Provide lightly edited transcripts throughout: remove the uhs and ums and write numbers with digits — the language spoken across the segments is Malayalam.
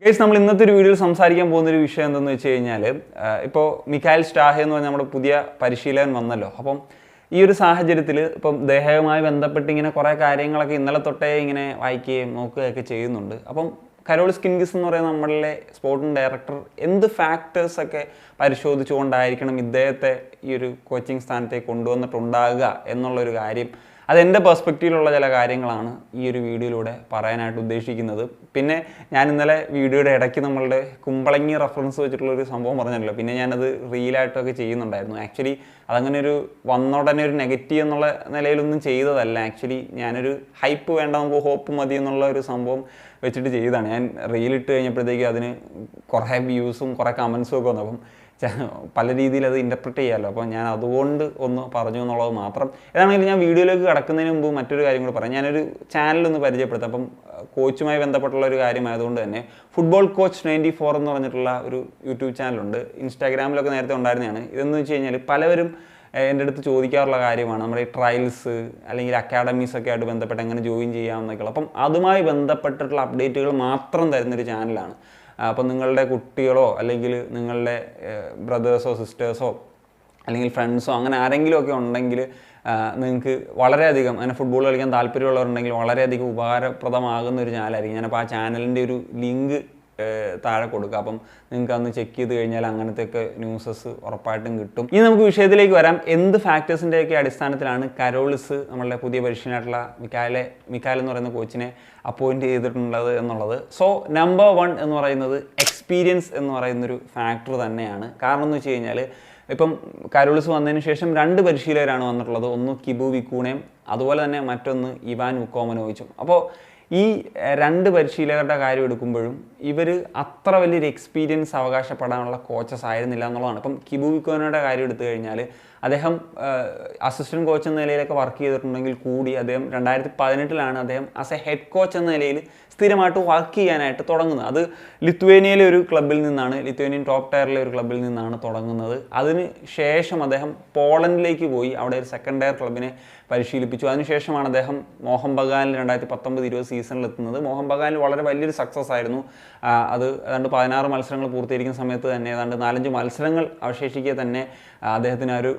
ഗൈസ്, നമ്മൾ ഇന്നത്തെ ഒരു വീഡിയോയിൽ സംസാരിക്കാൻ പോകുന്നൊരു വിഷയം എന്തെന്ന് വെച്ച് കഴിഞ്ഞാൽ, ഇപ്പോൾ മിഖായൽ സ്റ്റാഹെ എന്ന് പറഞ്ഞാൽ നമ്മുടെ പുതിയ പരിശീലകൻ വന്നല്ലോ. അപ്പം ഈ ഒരു സാഹചര്യത്തിൽ ഇപ്പം ദേഹവുമായി ബന്ധപ്പെട്ട് ഇങ്ങനെ കുറേ കാര്യങ്ങളൊക്കെ ഇന്നലെ തൊട്ടേ ഇങ്ങനെ വായിക്കുകയും നോക്കുകയൊക്കെ ചെയ്യുന്നുണ്ട്. അപ്പം കരോളിസ് കിൻഗിസ് എന്ന് പറയുന്ന നമ്മളുടെ സ്പോർട്ടിംഗ് ഡയറക്ടർ എന്ത് ഫാക്ടേഴ്സൊക്കെ പരിശോധിച്ചുകൊണ്ടായിരിക്കണം ഇദ്ദേഹത്തെ ഈ ഒരു കോച്ചിങ് സ്ഥാനത്തേക്ക് കൊണ്ടുവന്നിട്ടുണ്ടാകുക എന്നുള്ളൊരു കാര്യം, അതെൻ്റെ പെർസ്പെക്റ്റീവിലുള്ള ചില കാര്യങ്ങളാണ് ഈ ഒരു വീഡിയോയിലൂടെ പറയാനായിട്ട് ഉദ്ദേശിക്കുന്നത്. പിന്നെ ഞാൻ ഇന്നലെ വീഡിയോയുടെ ഇടയ്ക്ക് നമ്മളുടെ കുമ്പളങ്ങി റെഫറൻസ് വെച്ചിട്ടുള്ളൊരു സംഭവം പറഞ്ഞല്ലോ, പിന്നെ ഞാനത് റീലായിട്ടൊക്കെ ചെയ്യുന്നുണ്ടായിരുന്നു. ആക്ച്വലി അതങ്ങനെ ഒരു വന്നോടനെ ഒരു നെഗറ്റീവ് എന്നുള്ള നിലയിലൊന്നും ചെയ്തതല്ല. ആക്ച്വലി ഞാനൊരു ഹൈപ്പ് വേണ്ട, നമുക്ക് ഹോപ്പ് മതി എന്നുള്ള ഒരു സംഭവം വെച്ചിട്ട് ചെയ്തതാണ്. ഞാൻ റീലിട്ട് കഴിഞ്ഞപ്പോഴത്തേക്കും അതിന് കുറേ വ്യൂസും കുറേ കമൻസും ഒക്കെ വന്നു. അപ്പം പല രീതിയിൽ അത് ഇൻ്റർപ്രറ്റ് ചെയ്യാമല്ലോ. അപ്പോൾ ഞാൻ അതുകൊണ്ട് ഒന്ന് പറഞ്ഞു എന്നുള്ളത് മാത്രം. ഏതാണെങ്കിലും ഞാൻ വീഡിയോയിലേക്ക് കടക്കുന്നതിന് മുമ്പ് മറ്റൊരു കാര്യം കൂടി പറയാം. ഞാനൊരു ചാനലൊന്ന് പരിചയപ്പെടുത്താം. അപ്പം കോച്ചുമായി ബന്ധപ്പെട്ടുള്ള ഒരു കാര്യമായതുകൊണ്ട് തന്നെ ഫുട്ബോൾ കോച്ച് 94 എന്ന് പറഞ്ഞിട്ടുള്ള ഒരു യൂട്യൂബ് ചാനലുണ്ട്. ഇൻസ്റ്റാഗ്രാമിലൊക്കെ നേരത്തെ ഉണ്ടായിരുന്നതാണ്. ഇതെന്ന് വെച്ച് കഴിഞ്ഞാൽ പലവരും എൻ്റെ അടുത്ത് ചോദിക്കാറുള്ള കാര്യമാണ്, നമ്മുടെ ഈ ട്രയൽസ് അല്ലെങ്കിൽ അക്കാഡമീസൊക്കെ ആയിട്ട് ബന്ധപ്പെട്ട് എങ്ങനെ ജോയിൻ ചെയ്യാമെന്നൊക്കെയുള്ള. അപ്പം അതുമായി ബന്ധപ്പെട്ടിട്ടുള്ള അപ്ഡേറ്റുകൾ മാത്രം തരുന്നൊരു ചാനലാണ്. അപ്പം നിങ്ങളുടെ കുട്ടികളോ അല്ലെങ്കിൽ നിങ്ങളുടെ ബ്രദേഴ്സോ സിസ്റ്റേഴ്സോ അല്ലെങ്കിൽ ഫ്രണ്ട്സോ അങ്ങനെ ആരെങ്കിലുമൊക്കെ ഉണ്ടെങ്കിൽ നിങ്ങൾക്ക് വളരെയധികം അങ്ങനെ ഫുട്ബോൾ കളിക്കാൻ താല്പര്യമുള്ളവരുണ്ടെങ്കിൽ വളരെയധികം ഉപകാരപ്രദമാകുന്ന ഒരു ചാനലായിരിക്കും. ഞാനപ്പോൾ ആ ചാനലിൻ്റെ ഒരു ലിങ്ക് താഴെ കൊടുക്കുക. അപ്പം നിങ്ങൾക്ക് അന്ന് ചെക്ക് ചെയ്ത് കഴിഞ്ഞാൽ അങ്ങനത്തെയൊക്കെ ന്യൂസസ് ഉറപ്പായിട്ടും കിട്ടും. ഇനി നമുക്ക് വിഷയത്തിലേക്ക് വരാം. എന്ത് ഫാക്ടേഴ്സിൻ്റെയൊക്കെ അടിസ്ഥാനത്തിലാണ് കരോളിസ് നമ്മളുടെ പുതിയ പരിശീലനായിട്ടുള്ള മിഖായൽ എന്ന് പറയുന്ന കോച്ചിനെ അപ്പോയിൻറ്റ് ചെയ്തിട്ടുള്ളത് എന്നുള്ളത്. സോ നമ്പർ 1 എന്ന് പറയുന്നത് എക്സ്പീരിയൻസ് എന്ന് പറയുന്നൊരു ഫാക്ടർ തന്നെയാണ്. കാരണം എന്ന് വെച്ച് കഴിഞ്ഞാൽ ഇപ്പം കരോളിസ് വന്നതിന് ശേഷം 2 പരിശീലകരാണ് വന്നിട്ടുള്ളത്. ഒന്ന് കിബു വിക്കൂണയും അതുപോലെ തന്നെ മറ്റൊന്ന് ഇവാൻ വുക്കോമനോവിച്ചും. അപ്പോൾ ഈ 2 പരിശീലകരുടെ കാര്യം എടുക്കുമ്പോഴും ഇവർ അത്ര വലിയൊരു എക്സ്പീരിയൻസ് അവകാശപ്പെടാനുള്ള കോച്ചസ് ആയിരുന്നില്ല എന്നുള്ളതാണ്. ഇപ്പം കിബു വിക്കോനയുടെ കാര്യം എടുത്തു കഴിഞ്ഞാൽ അദ്ദേഹം അസിസ്റ്റൻറ്റ് കോച്ച് എന്ന നിലയിലൊക്കെ വർക്ക് ചെയ്തിട്ടുണ്ടെങ്കിൽ കൂടി അദ്ദേഹം 2018 അദ്ദേഹം ആസ് എ ഹെഡ് കോച്ച് എന്ന നിലയിൽ സ്ഥിരമായിട്ട് വർക്ക് ചെയ്യാനായിട്ട് തുടങ്ങുന്നത്. അത് ലിത്വേനിയയിലെ ഒരു ക്ലബ്ബിൽ നിന്നാണ്, ലിത്വേനിയൻ ടോപ്പ് ടയറിലെ ഒരു ക്ലബ്ബിൽ നിന്നാണ് തുടങ്ങുന്നത്. അതിന് ശേഷം അദ്ദേഹം പോളണ്ടിലേക്ക് പോയി അവിടെ ഒരു സെക്കൻഡ് ടയർ ക്ലബിനെ പരിശീലിപ്പിച്ചു. അതിനുശേഷമാണ് അദ്ദേഹം മോഹൻ ബഗാനിൽ 2019-20 സീസണിൽ എത്തുന്നത്. മോഹൻ ബഗാനിൽ വളരെ വലിയൊരു സക്സസ് ആയിരുന്നു. അത് ഏതാണ്ട് 16 മത്സരങ്ങൾ പൂർത്തീകരിക്കുന്ന സമയത്ത് തന്നെ ഏതാണ്ട് 4-5 മത്സരങ്ങൾ അവശേഷിക്കെ തന്നെ അദ്ദേഹത്തിന് ഒരു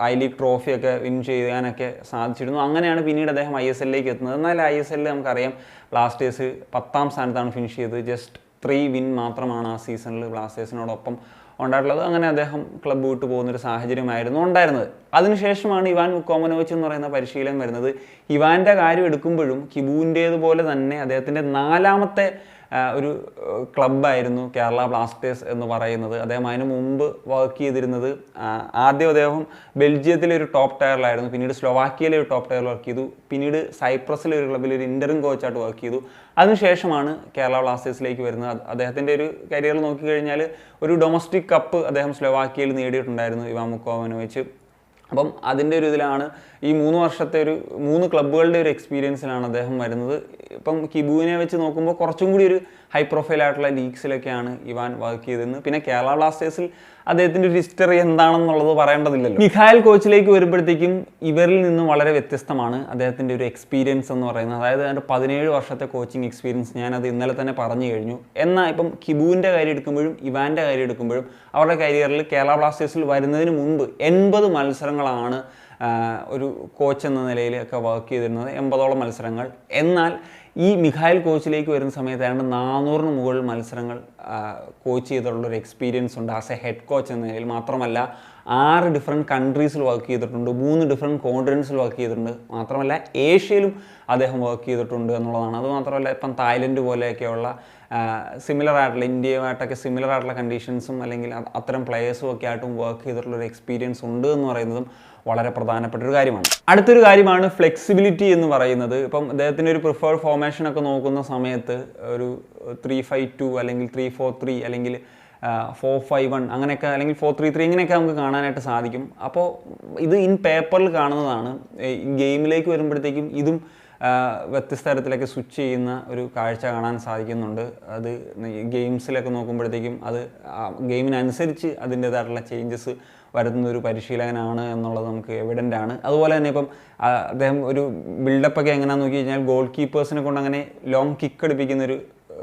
ഐ ലീഗ് ട്രോഫിയൊക്കെ വിൻ ചെയ്യാനൊക്കെ സാധിച്ചിരുന്നു. അങ്ങനെയാണ് പിന്നീട് അദ്ദേഹം ISL-ലേക്ക് എത്തുന്നത്. എന്നാൽ ISL നമുക്കറിയാം ബ്ലാസ്റ്റേഴ്സ് 10ാം സ്ഥാനത്താണ് ഫിനിഷ് ചെയ്തത്. ജസ്റ്റ് 3 വിൻ മാത്രമാണ് ആ സീസണിൽ ബ്ലാസ്റ്റേഴ്സിനോടൊപ്പം ഉണ്ടായിട്ടുള്ളത്. അങ്ങനെ അദ്ദേഹം ക്ലബ്ബ് വിട്ടു പോകുന്നൊരു സാഹചര്യമായിരുന്നു ഉണ്ടായിരുന്നത്. അതിനുശേഷമാണ് ഇവാൻ വുക്കോമനോവിച്ച് എന്ന് പറയുന്ന പരിശീലനം വരുന്നത്. ഇവാൻ്റെ കാര്യം എടുക്കുമ്പോഴും കിബുവിൻ്റേതുപോലെ തന്നെ അദ്ദേഹത്തിൻ്റെ 4ാമത്തെ ഒരു ക്ലബ്ബായിരുന്നു കേരള ബ്ലാസ്റ്റേഴ്സ് എന്ന് പറയുന്നത്. അദ്ദേഹം അതിന് മുമ്പ് വർക്ക് ചെയ്തിരുന്നത് ആദ്യം അദ്ദേഹം ബെൽജിയത്തിലെ ഒരു ടോപ്പ് ടയറിലായിരുന്നു, പിന്നീട് സ്ലോവാക്കിയയിലെ ഒരു ടോപ്പ് ടയറിൽ വർക്ക് ചെയ്തു, പിന്നീട് സൈപ്രസിലെ ഒരു ക്ലബ്ബിൽ ഒരു ഇൻ്ററിം കോച്ചായിട്ട് വർക്ക് ചെയ്തു. അതിനുശേഷമാണ് കേരള ബ്ലാസ്റ്റേഴ്സിലേക്ക് വരുന്നത്. അദ്ദേഹത്തിൻ്റെ ഒരു കരിയർ നോക്കിക്കഴിഞ്ഞാൽ ഒരു ഡൊമസ്റ്റിക് കപ്പ് അദ്ദേഹം സ്ലോവാക്കിയയിൽ നേടിയിട്ടുണ്ടായിരുന്നു ഇവാൻ വുക്കോമനോവിച്ച്. അപ്പം അതിൻ്റെ ഒരു ഇതിലാണ് ഈ 3 വർഷത്തെ ഒരു 3 ക്ലബ്ബുകളുടെ ഒരു എക്സ്പീരിയൻസിലാണ് അദ്ദേഹം വരുന്നത്. ഇപ്പം കിബുവിനെ വെച്ച് നോക്കുമ്പോൾ കുറച്ചും കൂടി ഒരു ഹൈ പ്രൊഫൈൽ ആയിട്ടുള്ള ലീഗ്സിലൊക്കെയാണ് ഇവാൻ വർക്ക് ചെയ്തതെന്ന്. പിന്നെ കേരള ബ്ലാസ്റ്റേഴ്സിൽ അദ്ദേഹത്തിൻ്റെ ഒരു ഹിസ്റ്ററി എന്താണെന്നുള്ളത് പറയേണ്ടതില്ലല്ലോ. മിഖായൽ കോച്ചിലേക്ക് വരുമ്പോഴത്തേക്കും ഇവരിൽ നിന്നും വളരെ വ്യത്യസ്തമാണ് അദ്ദേഹത്തിൻ്റെ ഒരു എക്സ്പീരിയൻസ് എന്ന് പറയുന്നത്. അതായത് അതിൻ്റെ 17 വർഷത്തെ കോച്ചിങ് എക്സ്പീരിയൻസ് ഞാനത് ഇന്നലെ തന്നെ പറഞ്ഞു കഴിഞ്ഞു. എന്നാൽ ഇപ്പം കിബുവിൻ്റെ കാര്യം എടുക്കുമ്പോഴും ഇവാൻ്റെ കാര്യം എടുക്കുമ്പോഴും അവരുടെ കരിയറിൽ കേരള ബ്ലാസ്റ്റേഴ്സിൽ വരുന്നതിന് മുമ്പ് 80 മത്സരങ്ങളാണ് ഒരു കോച്ച് എന്ന നിലയിലൊക്കെ വർക്ക് ചെയ്തിരുന്നത്, 80ഓളം മത്സരങ്ങൾ. എന്നാൽ ഈ മിഖായൽ കോച്ചിലേക്ക് വരുന്ന സമയത്ത് ഏതാണ്ട് 400-ന് മുകളിൽ മത്സരങ്ങൾ കോച്ച് ചെയ്തിട്ടുള്ളൊരു എക്സ്പീരിയൻസ് ഉണ്ട് ആസ് എ ഹെഡ് കോച്ച് എന്ന നിലയിൽ. മാത്രമല്ല 6 ഡിഫറെൻറ്റ് കൺട്രീസിൽ വർക്ക് ചെയ്തിട്ടുണ്ട്, 3 ഡിഫറെൻറ്റ് കോണ്ടിനെൻറ്റ്സിൽ വർക്ക് ചെയ്തിട്ടുണ്ട്. മാത്രമല്ല ഏഷ്യയിലും അദ്ദേഹം വർക്ക് ചെയ്തിട്ടുണ്ട് എന്നുള്ളതാണ്. അതുമാത്രമല്ല ഇപ്പം തായ്ലൻഡ് പോലെയൊക്കെയുള്ള സിമിലർ ആയിട്ടുള്ള ഇന്ത്യയുമായിട്ടൊക്കെ സിമിലർ ആയിട്ടുള്ള കണ്ടീഷൻസും അല്ലെങ്കിൽ അത്തരം പ്ലെയേഴ്സും ഒക്കെ ആയിട്ടും വർക്ക് ചെയ്തിട്ടുള്ളൊരു എക്സ്പീരിയൻസ് ഉണ്ട് എന്ന് പറയുന്നതും വളരെ പ്രധാനപ്പെട്ടൊരു കാര്യമാണ്. അടുത്തൊരു കാര്യമാണ് ഫ്ലെക്സിബിലിറ്റി എന്ന് പറയുന്നത്. ഇപ്പം അദ്ദേഹത്തിൻ്റെ ഒരു പ്രിഫേർഡ് ഫോർമേഷനൊക്കെ നോക്കുന്ന സമയത്ത് ഒരു 3-5-2 അല്ലെങ്കിൽ 3-4-3 അല്ലെങ്കിൽ 4-5-1 അങ്ങനെയൊക്കെ അല്ലെങ്കിൽ 4-3-3 ഇങ്ങനെയൊക്കെ നമുക്ക് കാണാനായിട്ട് സാധിക്കും. അപ്പോൾ ഇത് ഇൻ പേപ്പറിൽ കാണുന്നതാണ്. ഗെയിമിലേക്ക് വരുമ്പോഴത്തേക്കും ഇതും വ്യത്യസ്ത തരത്തിലൊക്കെ സ്വിച്ച് ചെയ്യുന്ന ഒരു കാഴ്ച കാണാൻ സാധിക്കുന്നുണ്ട്. അത് ഗെയിംസിലൊക്കെ നോക്കുമ്പോഴത്തേക്കും അത് ഗെയിമിനനുസരിച്ച് അതിൻ്റേതായിട്ടുള്ള ചേഞ്ചസ് വരുന്നൊരു പരിശീലകനാണ് എന്നുള്ളത് നമുക്ക് എവിഡൻ്റ് ആണ്. അതുപോലെ തന്നെ ഇപ്പം അദ്ദേഹം ഒരു ബിൽഡപ്പൊക്കെ എങ്ങനെയാണെന്ന് നോക്കി കഴിഞ്ഞാൽ ഗോൾ കീപ്പേഴ്സിനെ കൊണ്ട് അങ്ങനെ ലോങ് കിക്ക് അടിപ്പിക്കുന്നൊരു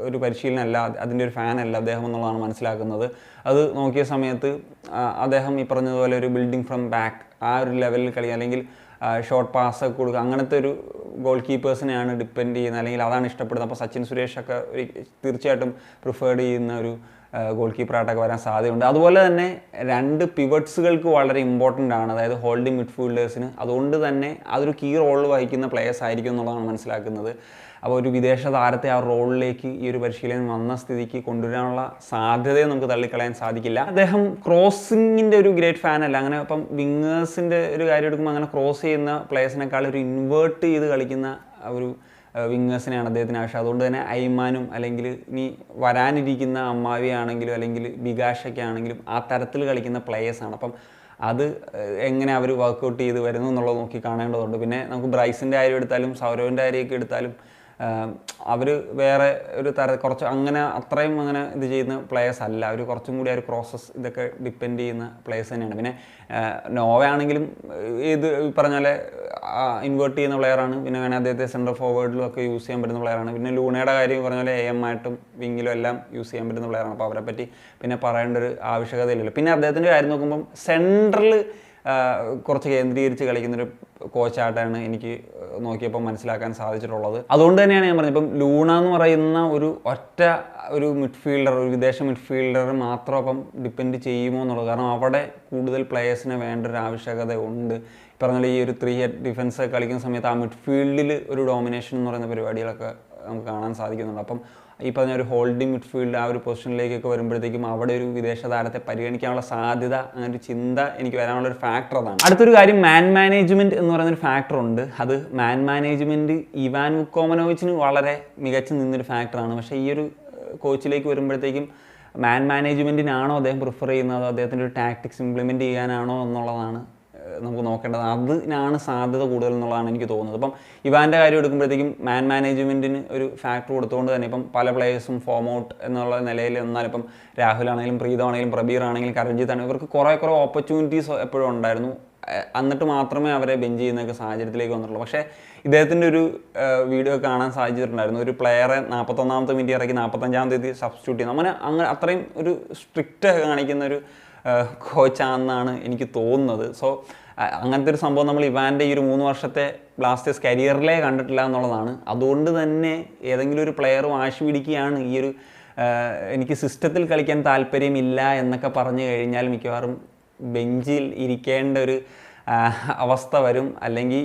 ഒരു പരിശീലനമല്ല, അതിൻ്റെ ഒരു ഫാനല്ല അദ്ദേഹം എന്നുള്ളതാണ് മനസ്സിലാക്കുന്നത്. അത് നോക്കിയ സമയത്ത് അദ്ദേഹം ഈ പറഞ്ഞതുപോലെ ഒരു ബിൽഡിംഗ് ഫ്രം ബാക്ക് ആ ഒരു ലെവലിൽ കളി, അല്ലെങ്കിൽ ഷോർട്ട് പാസ്സൊക്കെ കൊടുക്കുക, അങ്ങനത്തെ ഒരു ഗോൾ കീപ്പേഴ്സിനെയാണ് ഡിപ്പെൻഡ് ചെയ്യുന്നത്, അല്ലെങ്കിൽ അതാണ് ഇഷ്ടപ്പെടുന്നത്. അപ്പോൾ സച്ചിൻ സുരേഷൊക്കെ തീർച്ചയായിട്ടും പ്രിഫേർഡ് ചെയ്യുന്ന ഒരു ഗോൾ കീപ്പറായിട്ടൊക്കെ വരാൻ സാധ്യതയുണ്ട്. അതുപോലെ തന്നെ 2 പിവട്സുകൾക്ക് വളരെ ഇമ്പോർട്ടൻ്റ് ആണ്, അതായത് ഹോൾഡിംഗ് മിഡ്ഫീൽഡേഴ്സിന്. അതുകൊണ്ട് തന്നെ അതൊരു കീ റോൾ വഹിക്കുന്ന പ്ലേയേഴ്സ് ആയിരിക്കും എന്നുള്ളതാണ് മനസ്സിലാക്കുന്നത്. അപ്പോൾ ഒരു വിദേശ താരത്തെ ആ റോളിലേക്ക് ഈ ഒരു പരിശീലനം വന്ന സ്ഥിതിക്ക് കൊണ്ടുവരാനുള്ള സാധ്യതയെ നമുക്ക് തള്ളിക്കളയാൻ സാധിക്കില്ല. അദ്ദേഹം ക്രോസിങ്ങിൻ്റെ ഒരു ഗ്രേറ്റ് ഫാനല്ല. അങ്ങനെ ഇപ്പം വിങ്ങേഴ്സിൻ്റെ ഒരു കാര്യം എടുക്കുമ്പോൾ അങ്ങനെ ക്രോസ് ചെയ്യുന്ന പ്ലേയേഴ്സിനേക്കാൾ ഒരു ഇൻവേർട്ട് ചെയ്ത് കളിക്കുന്ന ഒരു വിങ്ങേഴ്സിനെയാണ് അദ്ദേഹത്തിന് ആവശ്യം. അതുകൊണ്ട് തന്നെ ഐമാനും അല്ലെങ്കിൽ ഇനി വരാനിരിക്കുന്ന അമ്മാവി ആണെങ്കിലും അല്ലെങ്കിൽ ബികാഷൊക്കെ ആണെങ്കിലും ആ തരത്തിൽ കളിക്കുന്ന പ്ലേയേഴ്സാണ്. അപ്പം അത് എങ്ങനെ അവർ വർക്കൗട്ട് ചെയ്ത് വരുന്നു എന്നുള്ളത് നോക്കി കാണേണ്ടതുണ്ട്. പിന്നെ നമുക്ക് ബ്രൈസിൻ്റെ കാര്യം എടുത്താലും സൗരവിൻ്റെ കാര്യമൊക്കെ എടുത്താലും അവർ വേറെ ഒരു കുറച്ച് അങ്ങനെ അത്രയും അങ്ങനെ ഇത് ചെയ്യുന്ന പ്ലേയേഴ്സ് അല്ല. അവർ കുറച്ചും കൂടി ആ ഒരു ക്രോസസ് ഇതൊക്കെ ഡിപ്പെൻഡ് ചെയ്യുന്ന പ്ലേയേഴ്സ് തന്നെയാണ്. പിന്നെ നോവ ആണെങ്കിലും ഇത് പറഞ്ഞ പോലെ ഇൻവേർട്ട് ചെയ്യുന്ന പ്ലെയറാണ്. പിന്നെ വേണേൽ അദ്ദേഹത്തെ സെൻട്രൽ ഫോർവേഡിലും ഒക്കെ യൂസ് ചെയ്യാൻ പറ്റുന്ന പ്ലെയറാണ്. പിന്നെ ലൂണയുടെ കാര്യം പറഞ്ഞ പോലെ AM ആയിട്ടും വിങ്ങിലും എല്ലാം യൂസ് ചെയ്യാൻ പറ്റുന്ന പ്ലെയറാണ്. അപ്പോൾ അവരെ പറ്റി പിന്നെ പറയേണ്ട ഒരു ആവശ്യകതയില്ലല്ലോ. പിന്നെ അദ്ദേഹത്തിൻ്റെ കാര്യം നോക്കുമ്പം സെൻട്രൽ കുറച്ച് കേന്ദ്രീകരിച്ച് കളിക്കുന്നൊരു കോച്ചായിട്ടാണ് എനിക്ക് നോക്കിയപ്പോൾ മനസ്സിലാക്കാൻ സാധിച്ചിട്ടുള്ളത്. അതുകൊണ്ട് തന്നെയാണ് ഞാൻ പറഞ്ഞത്, ഇപ്പം ലൂണ എന്ന് പറയുന്ന ഒരു മിഡ്ഫീൽഡർ, ഒരു വിദേശ മിഡ്ഫീൽഡർ മാത്രം അപ്പം ഡിപ്പെൻഡ് ചെയ്യുമോ എന്നുള്ളത്. കാരണം അവിടെ കൂടുതൽ പ്ലേയേഴ്സിന് വേണ്ട ഒരു ആവശ്യകത ഉണ്ട്. പറഞ്ഞാൽ ഈ ഒരു 3 ഹെഡ് ഡിഫൻസ് കളിക്കുന്ന സമയത്ത് ആ മിഡ്ഫീൽഡിൽ ഒരു ഡോമിനേഷൻ എന്ന് പറയുന്ന പരിപാടികളൊക്കെ നമുക്ക് കാണാൻ സാധിക്കുന്നുണ്ട്. അപ്പം ഈ പറഞ്ഞ ഒരു ഹോൾഡിംഗ് മിഡ്ഫീൽഡ് ആ ഒരു പൊസിഷനിലേക്കൊക്കെ വരുമ്പോഴത്തേക്കും അവിടെ ഒരു വിദേശ താരത്തെ പരിഗണിക്കാനുള്ള സാധ്യത, അങ്ങനെ ഒരു ചിന്ത എനിക്ക് വരാനുള്ള ഒരു ഫാക്ടർ അതാണ്. അടുത്തൊരു കാര്യം മാൻ മാനേജ്മെൻറ്റ് എന്ന് പറയുന്നൊരു ഫാക്ടറുണ്ട്. അത് മാൻ മാനേജ്മെൻറ്റ് ഇവാൻ വുക്കോമനോവിച്ചിന് വളരെ മികച്ചു നിന്നൊരു ഫാക്ടറാണ്. പക്ഷേ ഈ ഒരു കോച്ചിലേക്ക് വരുമ്പോഴത്തേക്കും മാൻ മാനേജ്മെൻറ്റിനാണോ അദ്ദേഹം പ്രിഫർ ചെയ്യുന്നത്, അദ്ദേഹത്തിൻ്റെ ഒരു ടാക്ടിക്സ് ഇംപ്ലിമെൻറ്റ് ചെയ്യാനാണോ എന്നുള്ളതാണ് നമുക്ക് നോക്കേണ്ടത്. അതിനാണ് സാധ്യത കൂടുതൽ എന്നുള്ളതാണ് എനിക്ക് തോന്നുന്നത്. ഇപ്പം ഇവാൻ്റെ കാര്യം എടുക്കുമ്പോഴത്തേക്കും മാൻ മാനേജ്മെൻറ്റിന് ഒരു ഫാക്ടർ കൊടുത്തുകൊണ്ട് തന്നെ ഇപ്പം പല പ്ലേയേഴ്സും ഫോം ഔട്ട് എന്നുള്ള നിലയിൽ എന്നാലും ഇപ്പം രാഹുൽ ആണെങ്കിലും പ്രീത് ആണെങ്കിലും പ്രബീർ ആണെങ്കിലും കരൺജിത്ത് ആണെങ്കിലും ഇവർക്ക് കുറേ ഓപ്പർച്യൂണിറ്റീസ് എപ്പോഴും ഉണ്ടായിരുന്നു. എന്നിട്ട് മാത്രമേ അവരെ ബെഞ്ച് ചെയ്യുന്നൊക്കെ സാഹചര്യത്തിലേക്ക് വന്നിട്ടുള്ളൂ. പക്ഷേ ഇദ്ദേഹത്തിൻ്റെ ഒരു വീഡിയോ കാണാൻ സാധിച്ചിട്ടുണ്ടായിരുന്നു. ഒരു പ്ലെയറെ 41ാമത്തെ മിനിറ്റ് ഇറക്കി 45ാം തീയതി സബ്സ്റ്റിറ്റ്യൂട്ട് ചെയ്യുന്നു. അങ്ങനെ അത്രയും ഒരു സ്ട്രിക്റ്റ് കാണിക്കുന്ന ഒരു കോച്ചാണെന്നാണ് എനിക്ക് തോന്നുന്നത്. സോ അങ്ങനത്തെ ഒരു സംഭവം നമ്മൾ ഇവാൻ്റെ ഈ ഒരു 3 വർഷത്തെ ബ്ലാസ്റ്റേഴ്സ് കരിയറിലേ കണ്ടിട്ടില്ല എന്നുള്ളതാണ്. അതുകൊണ്ട് തന്നെ ഏതെങ്കിലും ഒരു പ്ലെയർ വാശി പിടിക്കുകയാണ് ഈ ഒരു എനിക്ക് സിസ്റ്റത്തിൽ കളിക്കാൻ താല്പര്യമില്ല എന്നൊക്കെ പറഞ്ഞു കഴിഞ്ഞാൽ മിക്കവാറും ബെഞ്ചിൽ ഇരിക്കേണ്ട ഒരു അവസ്ഥ വരും, അല്ലെങ്കിൽ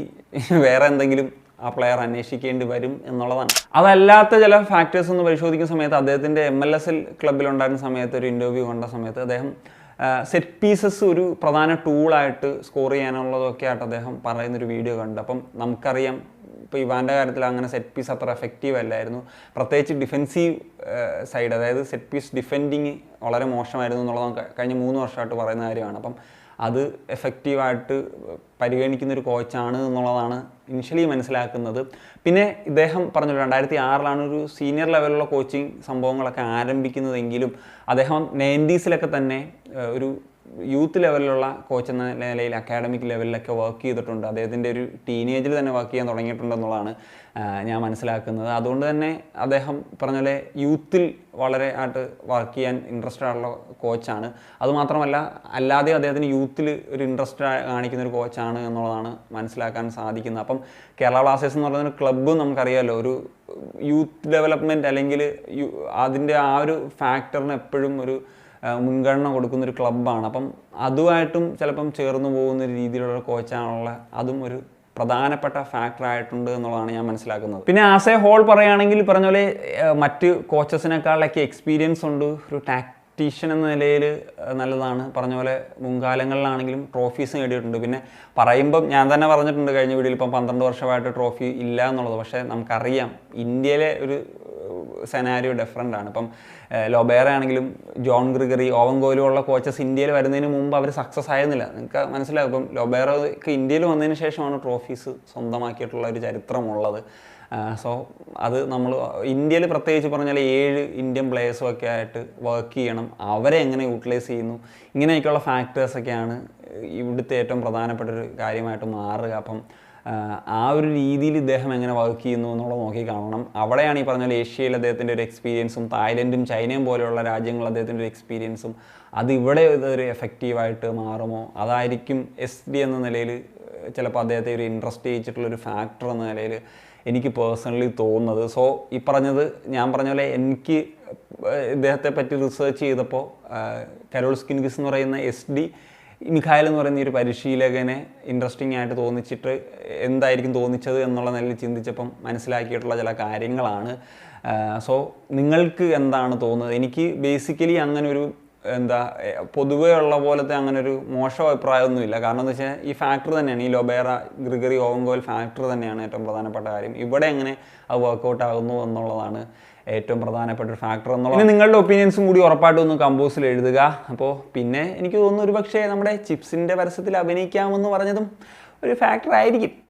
വേറെ എന്തെങ്കിലും ആ പ്ലെയർ അന്വേഷിക്കേണ്ടി വരും എന്നുള്ളതാണ്. അതല്ലാത്ത ചില ഫാക്ടേഴ്സ് ഒന്ന് പരിശോധിക്കുന്ന സമയത്ത് അദ്ദേഹത്തിൻ്റെ MLS ക്ലബ്ബിലുണ്ടായിരുന്ന സമയത്ത് ഒരു ഇൻ്റർവ്യൂ കണ്ട സമയത്ത് അദ്ദേഹം സെറ്റ് പീസസ് ഒരു പ്രധാന ടൂളായിട്ട് സ്കോർ ചെയ്യാനുള്ളതൊക്കെ ആയിട്ട് അദ്ദേഹം പറയുന്നൊരു വീഡിയോ കണ്ടു. അപ്പം നമുക്കറിയാം ഇപ്പോൾ ഇവാൻ്റെ കാര്യത്തിൽ അങ്ങനെ സെറ്റ് പീസ് അത്ര എഫക്റ്റീവ് അല്ലായിരുന്നു. പ്രത്യേകിച്ച് ഡിഫെൻസീവ് സൈഡ്, അതായത് സെറ്റ് പീസ് ഡിഫെൻഡിങ് വളരെ മോശമായിരുന്നു എന്നുള്ളത് കഴിഞ്ഞ 3 വർഷമായിട്ട് പറയുന്ന കാര്യമാണ്. അപ്പം അത് എഫക്റ്റീവായിട്ട് പരിഗണിക്കുന്നൊരു കോച്ചാണ് എന്നുള്ളതാണ് ഇനിഷ്യലി മനസ്സിലാക്കുന്നത്. പിന്നെ ഇദ്ദേഹം പറഞ്ഞു 2006 ഒരു സീനിയർ ലെവലിലുള്ള കോച്ചിങ് സംഭവങ്ങളൊക്കെ ആരംഭിക്കുന്നതെങ്കിലും അദ്ദേഹം 90s തന്നെ ഒരു യൂത്ത് ലെവലിലുള്ള കോച്ച് എന്ന നിലയിൽ അക്കാഡമിക് ലെവലിലൊക്കെ വർക്ക് ചെയ്തിട്ടുണ്ട്. അദ്ദേഹത്തിൻ്റെ ഒരു ടീനേജിൽ തന്നെ വർക്ക് ചെയ്യാൻ തുടങ്ങിയിട്ടുണ്ടെന്നുള്ളതാണ് ഞാൻ മനസ്സിലാക്കുന്നത്. അതുകൊണ്ട് തന്നെ അദ്ദേഹം പറഞ്ഞ പോലെ യൂത്തിൽ വളരെ ആയിട്ട് വർക്ക് ചെയ്യാൻ ഇൻട്രസ്റ്റഡ് ആയിട്ടുള്ള കോച്ചാണ്. അതുമാത്രമല്ല അല്ലാതെ അദ്ദേഹത്തിന് യൂത്തിൽ ഒരു ഇൻട്രസ്റ്റ് കാണിക്കുന്ന ഒരു കോച്ചാണ് എന്നുള്ളതാണ് മനസ്സിലാക്കാൻ സാധിക്കുന്നത്. അപ്പം കേരള ബ്ലാസ്റ്റേഴ്സ് എന്ന് പറയുന്ന ക്ലബ്ബ് നമുക്കറിയാമല്ലോ, ഒരു യൂത്ത് ഡെവലപ്മെൻറ്റ് അല്ലെങ്കിൽ അതിൻ്റെ ആ ഒരു ഫാക്ടറിന് എപ്പോഴും ഒരു മുൻഗണന കൊടുക്കുന്നൊരു ക്ലബ്ബാണ്. അപ്പം അതുമായിട്ടും ചിലപ്പം ചേർന്ന് പോകുന്ന രീതിയിലുള്ള കോച്ചാണുള്ള അതും ഒരു പ്രധാനപ്പെട്ട ഫാക്ടറായിട്ടുണ്ട് എന്നുള്ളതാണ് ഞാൻ മനസ്സിലാക്കുന്നത്. പിന്നെ ആസ് എ ഹോൾ പറയുകയാണെങ്കിൽ പറഞ്ഞ പോലെ മറ്റ് കോച്ചസിനേക്കാളൊക്കെ എക്സ്പീരിയൻസ് ഉണ്ട്. ഒരു ടാക്ടീഷ്യൻ എന്ന നിലയിൽ നല്ലതാണ്. പറഞ്ഞ പോലെ മുൻകാലങ്ങളിലാണെങ്കിലും ട്രോഫീസ് നേടിയിട്ടുണ്ട്. പിന്നെ പറയുമ്പം ഞാൻ തന്നെ പറഞ്ഞിട്ടുണ്ട് കഴിഞ്ഞ വീഡിയോയിൽ ഇപ്പം 12 വർഷമായിട്ട് ട്രോഫി ഇല്ല എന്നുള്ളത്. പക്ഷേ നമുക്കറിയാം ഇന്ത്യയിലെ ഒരു സെനാരിയോ ഡിഫറൻ്റ് ആണ്. ഇപ്പം ലോബേറ ആണെങ്കിലും ജോൺ ഗ്രിഗറി, ഓവൻ കോയിലുള്ള കോച്ചസ് ഇന്ത്യയിൽ വരുന്നതിന് മുമ്പ് അവർ സക്സസ് ആയിരുന്നില്ല. നിങ്ങൾക്ക് മനസ്സിലാകും. ഇപ്പം ലോബേറക്ക് ഇന്ത്യയിൽ വന്നതിന് ശേഷമാണ് ട്രോഫീസ് സ്വന്തമാക്കിയിട്ടുള്ള ഒരു ചരിത്രമുള്ളത്. സോ അത് നമ്മൾ ഇന്ത്യയിൽ പ്രത്യേകിച്ച് പറഞ്ഞാൽ 7 ഇന്ത്യൻ പ്ലേയേഴ്സും ഒക്കെ ആയിട്ട് വർക്ക് ചെയ്യണം. അവരെ എങ്ങനെ യൂട്ടിലൈസ് ചെയ്യുന്നു, ഇങ്ങനെയൊക്കെയുള്ള ഫാക്ടേഴ്സൊക്കെയാണ് ഇവിടുത്തെ ഏറ്റവും പ്രധാനപ്പെട്ട ഒരു കാര്യമായിട്ട് മാറുക. അപ്പം ആ ഒരു രീതിയിൽ ഇദ്ദേഹം എങ്ങനെ വർക്ക് ചെയ്യുന്നു എന്നുള്ളത് നോക്കി കാണണം. അവിടെയാണ് ഈ പറഞ്ഞ പോലെ ഏഷ്യയിൽ അദ്ദേഹത്തിൻ്റെ ഒരു എക്സ്പീരിയൻസും തായ്ലൻഡും ചൈനയും പോലെയുള്ള രാജ്യങ്ങളിൽ അദ്ദേഹത്തിൻ്റെ ഒരു എക്സ്പീരിയൻസും അതിവിടെ ഇതൊരു എഫക്റ്റീവായിട്ട് മാറുമോ, അതായിരിക്കും SD എന്ന നിലയിൽ ചിലപ്പോൾ അദ്ദേഹത്തെ ഒരു ഇൻട്രസ്റ്റ് ചെയ്യിച്ചിട്ടുള്ളൊരു ഫാക്ടർ എന്ന നിലയിൽ എനിക്ക് പേഴ്സണലി തോന്നുന്നത്. സോ ഈ പറഞ്ഞത് ഞാൻ പറഞ്ഞ പോലെ എനിക്ക് ഇദ്ദേഹത്തെ പറ്റി റിസർച്ച് ചെയ്തപ്പോൾ കരോൾ സ്കിൻകിസ് എന്ന് പറയുന്ന SD, മിഖായൽ എന്ന് പറയുന്ന ഒരു പരിശീലകനെ ഇൻട്രസ്റ്റിംഗ് ആയിട്ട് തോന്നിച്ചിട്ട് എന്തായിരിക്കും തോന്നിച്ചത് എന്നുള്ള നിലയിൽ ചിന്തിച്ചപ്പം മനസ്സിലാക്കിയിട്ടുള്ള ചില കാര്യങ്ങളാണ്. സോ നിങ്ങൾക്ക് എന്താണ് തോന്നുന്നത്? എനിക്ക് ബേസിക്കലി അങ്ങനെ ഒരു പൊതുവേ ഉള്ള പോലത്തെ അങ്ങനെ ഒരു മോശം അഭിപ്രായമൊന്നുമില്ല. കാരണം എന്ന് വെച്ചാൽ ഈ ഫാക്ടർ തന്നെയാണ്, ഈ ലൊബേറ ഗ്രിഗറി ഓവൻഗോൽ ഫാക്ടർ തന്നെയാണ് ഏറ്റവും പ്രധാനപ്പെട്ട കാര്യം. ഇവിടെ എങ്ങനെ അത് വർക്കൗട്ട് ആകുന്നു എന്നുള്ളതാണ് ഏറ്റവും പ്രധാനപ്പെട്ട ഒരു ഫാക്ടർ എന്നുള്ളത്. നിങ്ങളുടെ ഒപ്പീനിയൻസും കൂടി ഉറപ്പായിട്ടും ഒന്ന് കമ്പോസിൽ എഴുതുക. അപ്പോൾ പിന്നെ എനിക്ക് തോന്നുന്നു ഒരു പക്ഷേ നമ്മുടെ ചിപ്സിൻ്റെ പരസ്യത്തിൽ അഭിനയിക്കാമെന്ന് പറഞ്ഞതും ഒരു ഫാക്ടർ ആയിരിക്കും.